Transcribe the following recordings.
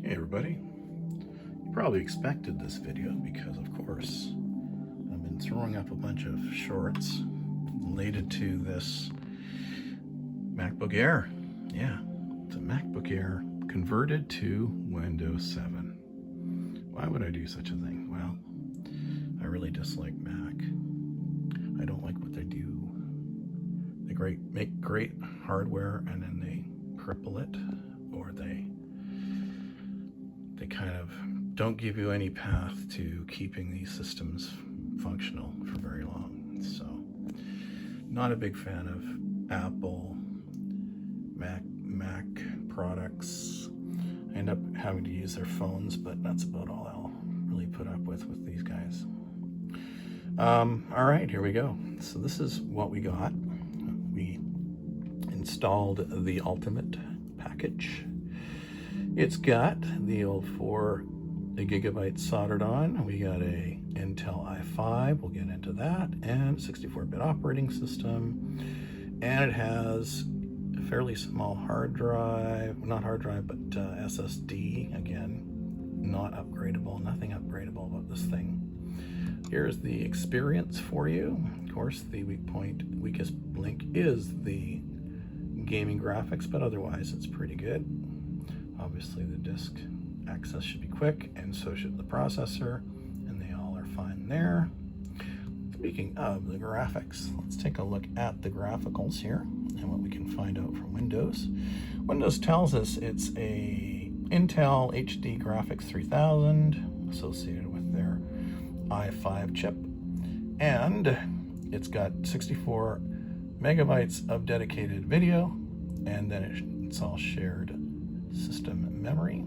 Hey everybody, you probably expected this video because of course I've been throwing up a bunch of shorts related to this MacBook Air. Yeah, it's a MacBook Air converted to Windows 7. Why would I do such a thing? Well, I really dislike Mac. I don't like what they do. They make great hardware and then they cripple it, or they kind of don't give you any path to keeping these systems functional for very long. So, not a big fan of Apple, Mac products. I end up having to use their phones, but that's about all I'll really put up with these guys. All right, here we go. So this is what we got. We installed the Ultimate package. It's got the old 4 gigabytes soldered on. We got a Intel i5, we'll get into that, and 64-bit operating system. And it has a fairly small hard drive, not hard drive, but SSD. Again, not upgradable, nothing upgradable about this thing. Here's the experience for you. Of course, the weakest link is the gaming graphics, but otherwise it's pretty good. Obviously the disk access should be quick, and so should the processor, and they all are fine there. Speaking of the graphics, let's take a look at the graphics here and what we can find out from Windows. Windows tells us it's a Intel HD Graphics 3000 associated with their i5 chip, and it's got 64 megabytes of dedicated video, and then it's all shared system memory.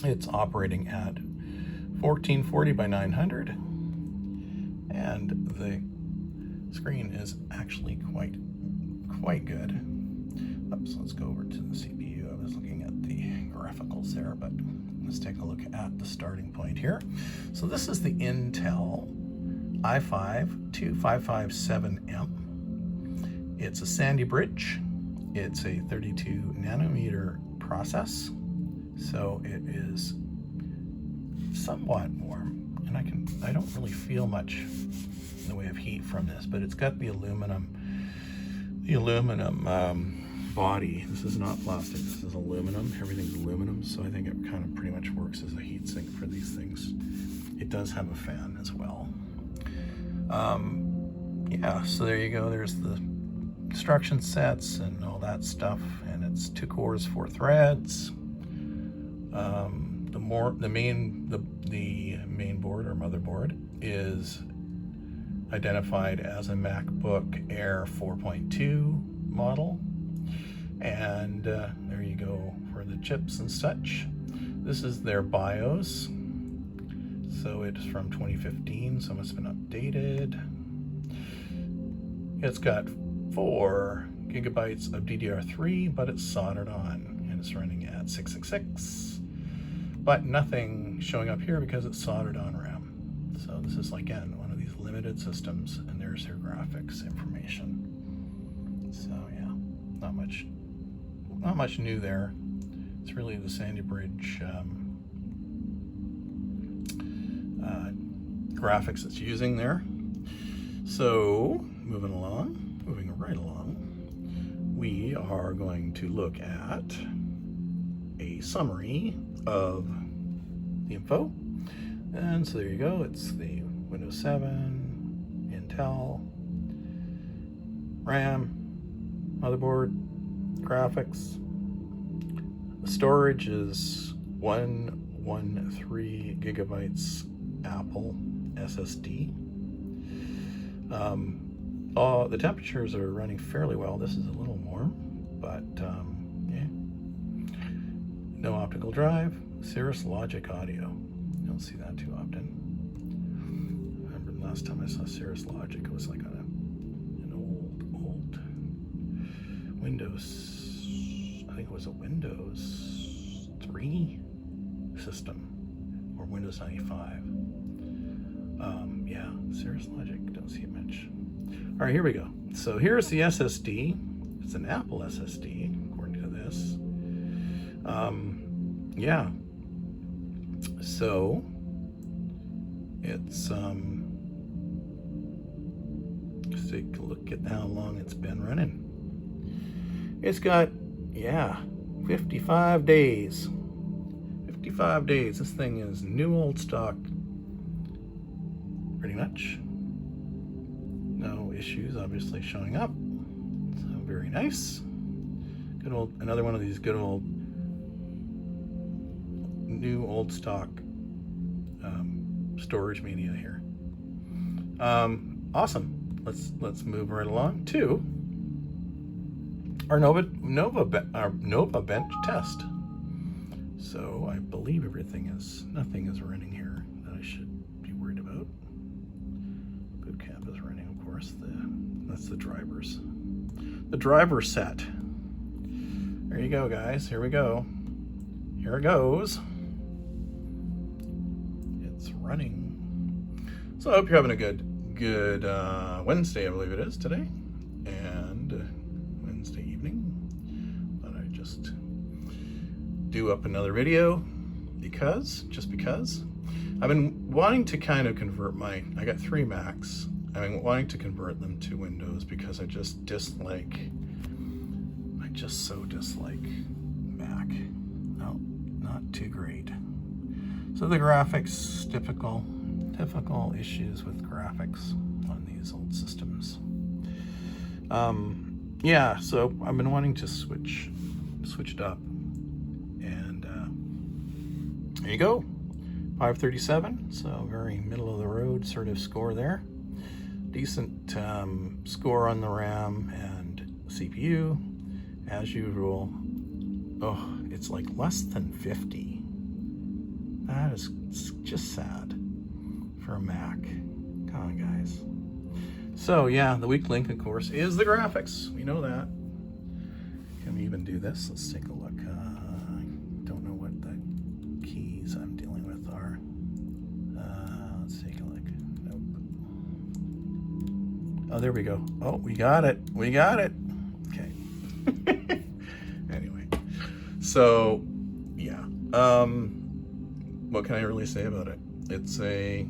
It's operating at 1440 by 900, and the screen is actually quite good. Oops, let's go over to the CPU. I was looking at the graphics there, but let's take a look at the starting point here. So this is the Intel i5-2557M. It's a Sandy Bridge. It's a 32 nanometer process, so it is somewhat warm, and I don't really feel much in the way of heat from this, but it's got the aluminum body. This is not plastic, this is aluminum. Everything's aluminum, so I think it kind of pretty much works as a heat sink for these things. It does have a fan as well. Yeah, so there you go. There's the instruction sets and all that stuff, and it's 2 cores, 4 threads. The main board or motherboard is identified as a MacBook Air 4.2 model, and there you go for the chips and such. This is their BIOS, so it's from 2015, so it's been updated. It's got 4 gigabytes of DDR3, but it's soldered on, and it's running at 666, but nothing showing up here because it's soldered on RAM. So this is, again, one of these limited systems, and there's your graphics information. So yeah, not much new there. It's really the Sandy Bridge graphics it's using there. So moving right along, we are going to look at a summary of the info. And so there you go. It's the Windows 7, Intel, RAM, motherboard, graphics. The storage is 113 gigabytes Apple SSD. The temperatures are running fairly well. This is a little warm, but yeah. No optical drive. Cirrus Logic audio. You don't see that too often. I remember the last time I saw Cirrus Logic, it was like on an old Windows, I think it was a Windows 3 system, or Windows 95. Yeah, Cirrus Logic, don't see it much. All right, here we go. So here's the SSD. It's an Apple SSD, according to this. yeah, so it's let's take a look at how long it's been running. It's got, yeah, 55 days. 55 days. This thing is new old stock, pretty much. No issues obviously showing up, so very nice. Good old, another one of these good old new old stock storage media here. Awesome. Let's move right along to our Nova bench test. So I believe nothing is running here that I should be worried about. Boot camp is running, of course. That's the driver set. There you go, guys. Here we go. Here it goes. It's running. So I hope you're having a good Wednesday, I believe it is today, and Wednesday evening. Thought I'd just do up another video because I've been wanting to kind of convert I got 3 Macs. I've been wanting to convert them to Windows because I just so dislike Mac. No, not too great. So the graphics, typical issues with graphics on these old systems. Yeah, so I've been wanting to switch it up, and there you go, 537. So very middle of the road sort of score there. Decent score on the RAM and CPU, as usual. Oh, it's like less than 50. That is just sad for a Mac. Come on, guys. So yeah, the weak link, of course, is the graphics. We know that. Can we even do this? Let's take a look. I don't know what the keys I'm dealing with are. Let's take a look. Nope. Oh, there we go. Oh, we got it. We got it. Okay. Anyway, so yeah. What can I really say about it? It's a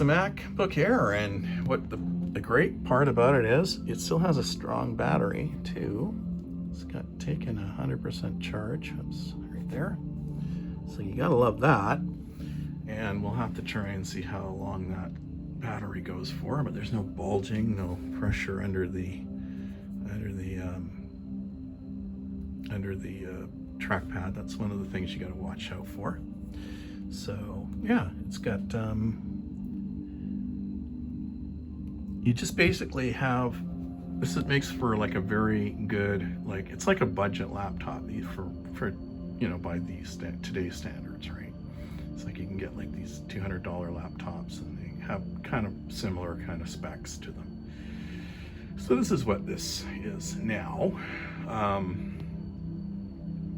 MacBook Air, and what the great part about it is it still has a strong battery too. It's got taken 100% charge. Oops, right there. So you gotta love that. And we'll have to try and see how long that battery goes for. But there's no bulging, no pressure under the trackpad. That's one of the things you got to watch out for. So yeah, it's got you just basically have this. It makes for like a very good, like, it's like a budget laptop for you know, by these today's standards, right? It's like you can get like these $200 laptops, and they have kind of similar kind of specs to them. So this is what this is now.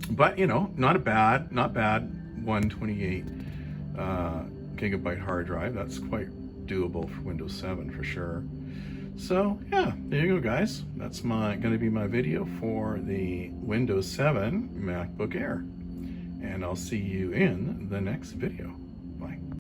But you know, not bad. 128 gigabyte hard drive. That's quite doable for Windows 7 for sure. So yeah, there you go, guys. That's going to be my video for the Windows 7 MacBook Air, and I'll see you in the next video.